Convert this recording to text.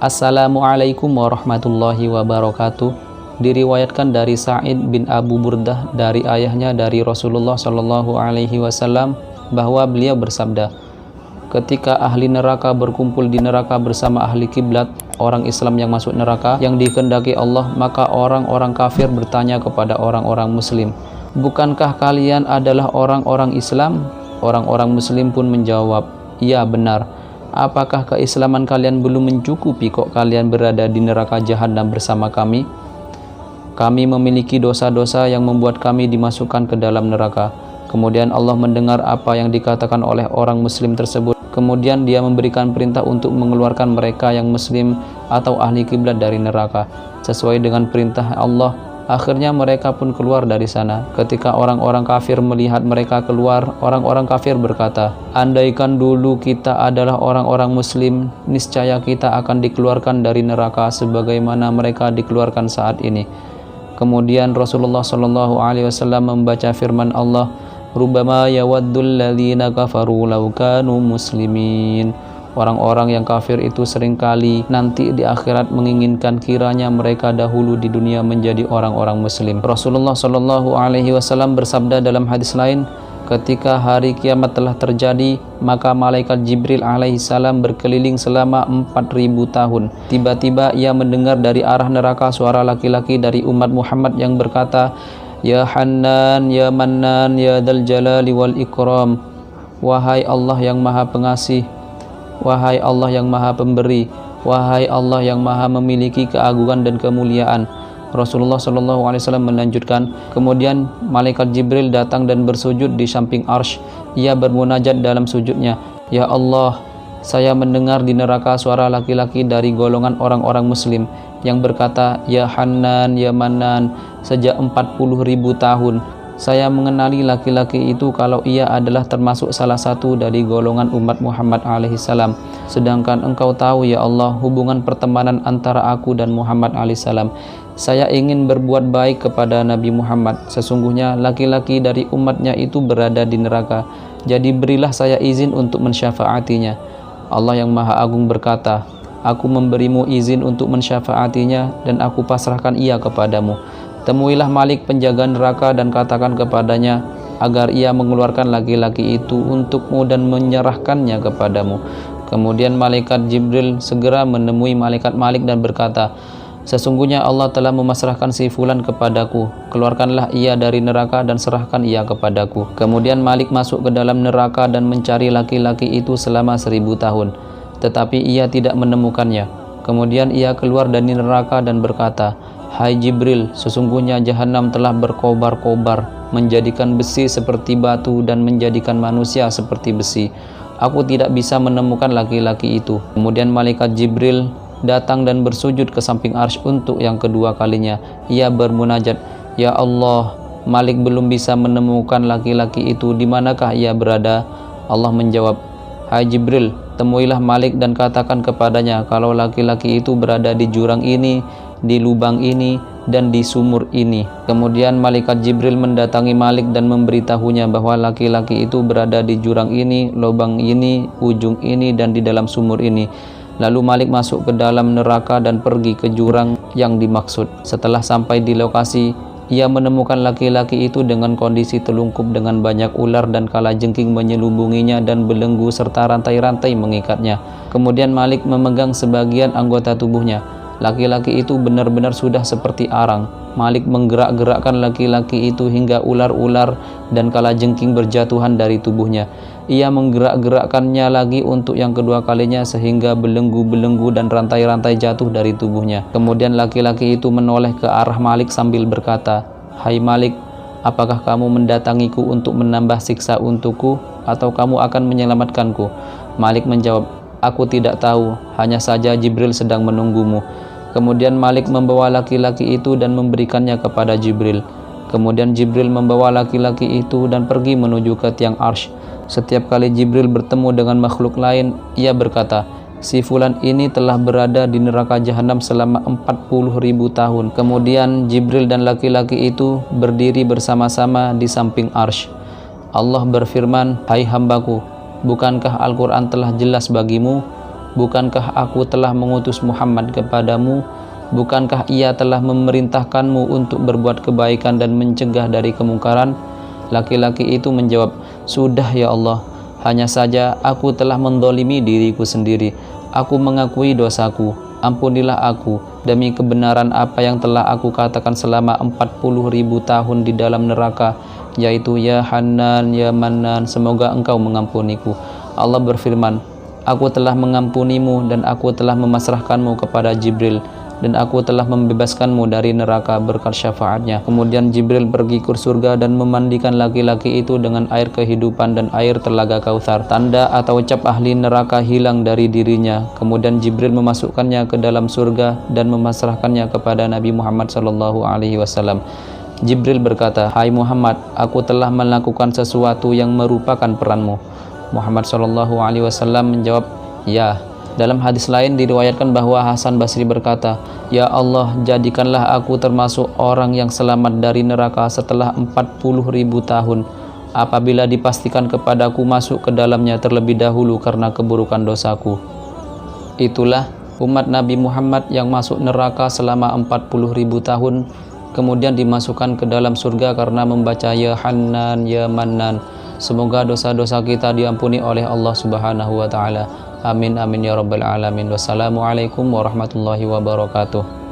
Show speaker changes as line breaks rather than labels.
Assalamualaikum warahmatullahi wabarakatuh. Diriwayatkan dari Sa'id bin Abu Burdah dari ayahnya dari Rasulullah Shallallahu Alaihi Wasallam bahwa beliau bersabda, ketika ahli neraka berkumpul di neraka bersama ahli kiblat, orang Islam yang masuk neraka yang dikehendaki Allah, maka orang-orang kafir bertanya kepada orang-orang Muslim, bukankah kalian adalah orang-orang Islam? Orang-orang Muslim pun menjawab, iya benar. Apakah keislaman kalian belum mencukupi kok kalian berada di neraka jahanam bersama kami? Kami memiliki dosa-dosa yang membuat kami dimasukkan ke dalam neraka. Kemudian Allah mendengar apa yang dikatakan oleh orang Muslim tersebut. Kemudian dia memberikan perintah untuk mengeluarkan mereka yang Muslim atau ahli kiblat dari neraka sesuai dengan perintah Allah. Akhirnya mereka pun keluar dari sana. Ketika orang-orang kafir melihat mereka keluar, orang-orang kafir berkata, andaikan dulu kita adalah orang-orang Muslim, niscaya kita akan dikeluarkan dari neraka sebagaimana mereka dikeluarkan saat ini. Kemudian Rasulullah Shallallahu Alaihi Wasallam membaca firman Allah, Rubbama yawaddul ladzina kafaru law kanu muslimin. Orang-orang yang kafir itu seringkali nanti di akhirat menginginkan kiranya mereka dahulu di dunia menjadi orang-orang Muslim. Rasulullah Shallallahu Alaihi Wasallam bersabda dalam hadis lain, ketika hari kiamat telah terjadi, maka malaikat Jibril alaihissalam berkeliling selama 4.000 tahun. Tiba-tiba ia mendengar dari arah neraka suara laki-laki dari umat Muhammad yang berkata, Ya Hannan, Ya Mannan, Ya Dzal Jalali wal Ikram. Wahai Allah yang Maha Pengasih, wahai Allah yang Maha Pemberi, wahai Allah yang Maha memiliki keagungan dan kemuliaan. Rasulullah Shallallahu Alaihi Wasallam melanjutkan, kemudian malaikat Jibril datang dan bersujud di samping arsy. Ia bermunajat dalam sujudnya, Ya Allah, saya mendengar di neraka suara laki-laki dari golongan orang-orang Muslim yang berkata, Ya Hannan, Ya Mannan, sejak 40.000 tahun. Saya mengenali laki-laki itu kalau ia adalah termasuk salah satu dari golongan umat Muhammad alaihissalam. Sedangkan engkau tahu ya Allah hubungan pertemanan antara aku dan Muhammad alaihissalam. Saya ingin berbuat baik kepada Nabi Muhammad. Sesungguhnya laki-laki dari umatnya itu berada di neraka. Jadi berilah saya izin untuk mensyafaatinya. Allah yang Maha Agung berkata, Aku memberimu izin untuk mensyafaatinya dan aku pasrahkan ia kepadamu. Temuilah Malik penjaga neraka dan katakan kepadanya agar ia mengeluarkan laki-laki itu untukmu dan menyerahkannya kepadamu. Kemudian malaikat Jibril segera menemui malaikat Malik dan berkata, sesungguhnya Allah telah memasrahkan si fulan kepadaku. Keluarkanlah ia dari neraka dan serahkan ia kepadaku. Kemudian Malik masuk ke dalam neraka dan mencari laki-laki itu selama 1000 tahun. Tetapi ia tidak menemukannya. Kemudian ia keluar dari neraka dan berkata, Hai Jibril, sesungguhnya jahanam telah berkobar-kobar, menjadikan besi seperti batu dan menjadikan manusia seperti besi. Aku tidak bisa menemukan laki-laki itu. Kemudian malaikat Jibril datang dan bersujud ke samping arsy untuk yang kedua kalinya. Ia bermunajat, Ya Allah, Malik belum bisa menemukan laki-laki itu. Di manakah ia berada? Allah menjawab, Hai Jibril, temuilah Malik dan katakan kepadanya kalau laki-laki itu berada di jurang ini, di lubang ini, dan di sumur ini. Kemudian malaikat Jibril mendatangi Malik dan memberitahunya bahwa laki-laki itu berada di jurang ini, lubang ini, ujung ini, dan di dalam sumur ini. Lalu Malik masuk ke dalam neraka dan pergi ke jurang yang dimaksud. Setelah sampai di lokasi, ia menemukan laki-laki itu dengan kondisi telungkup dengan banyak ular dan kalajengking menyelubunginya dan belenggu serta rantai-rantai mengikatnya. Kemudian Malik memegang sebagian anggota tubuhnya. Laki-laki itu benar-benar sudah seperti arang. Malik menggerak-gerakkan laki-laki itu hingga ular-ular dan kalajengking berjatuhan dari tubuhnya. Ia menggerak-gerakkannya lagi untuk yang kedua kalinya sehingga belenggu-belenggu dan rantai-rantai jatuh dari tubuhnya. Kemudian laki-laki itu menoleh ke arah Malik sambil berkata, Hai Malik, apakah kamu mendatangiku untuk menambah siksa untukku atau kamu akan menyelamatkanku? Malik menjawab, Aku tidak tahu, hanya saja Jibril sedang menunggumu. Kemudian Malik membawa laki-laki itu dan memberikannya kepada Jibril. Kemudian Jibril membawa laki-laki itu dan pergi menuju ke tiang arsy. Setiap kali Jibril bertemu dengan makhluk lain, ia berkata, si fulan ini telah berada di neraka jahanam selama 40.000 tahun. Kemudian Jibril dan laki-laki itu berdiri bersama-sama di samping arsy. Allah berfirman, hai hambaku, bukankah Al-Quran telah jelas bagimu? Bukankah aku telah mengutus Muhammad kepadamu? Bukankah ia telah memerintahkanmu untuk berbuat kebaikan dan mencegah dari kemungkaran? Laki-laki itu menjawab, sudah ya Allah, hanya saja aku telah mendolimi diriku sendiri. Aku mengakui dosaku, ampunilah aku demi kebenaran apa yang telah aku katakan selama 40.000 tahun di dalam neraka, yaitu ya Hanan, ya Manan, semoga engkau mengampuniku. Allah berfirman, aku telah mengampunimu dan aku telah memasrahkanmu kepada Jibril, dan aku telah membebaskanmu dari neraka berkat syafaatnya. Kemudian Jibril pergi ke surga dan memandikan laki-laki itu dengan air kehidupan dan air telaga Kautsar. Tanda atau cap ahli neraka hilang dari dirinya. Kemudian Jibril memasukkannya ke dalam surga dan memasrahkannya kepada Nabi Muhammad SAW. Jibril berkata, hai Muhammad, aku telah melakukan sesuatu yang merupakan peranmu. Muhammad SAW menjawab, ya. Dalam hadis lain diriwayatkan bahwa Hasan Basri berkata, ya Allah, jadikanlah aku termasuk orang yang selamat dari neraka setelah 40.000 tahun, apabila dipastikan kepadaku masuk ke dalamnya terlebih dahulu karena keburukan dosaku. Itulah umat Nabi Muhammad yang masuk neraka selama 40.000 tahun, kemudian dimasukkan ke dalam surga karena membaca ya Hanan, ya Manan. Semoga dosa-dosa kita diampuni oleh Allah Subhanahu wa Ta'ala. Amin amin ya rabbal alamin. Wassalamualaikum warahmatullahi wabarakatuh.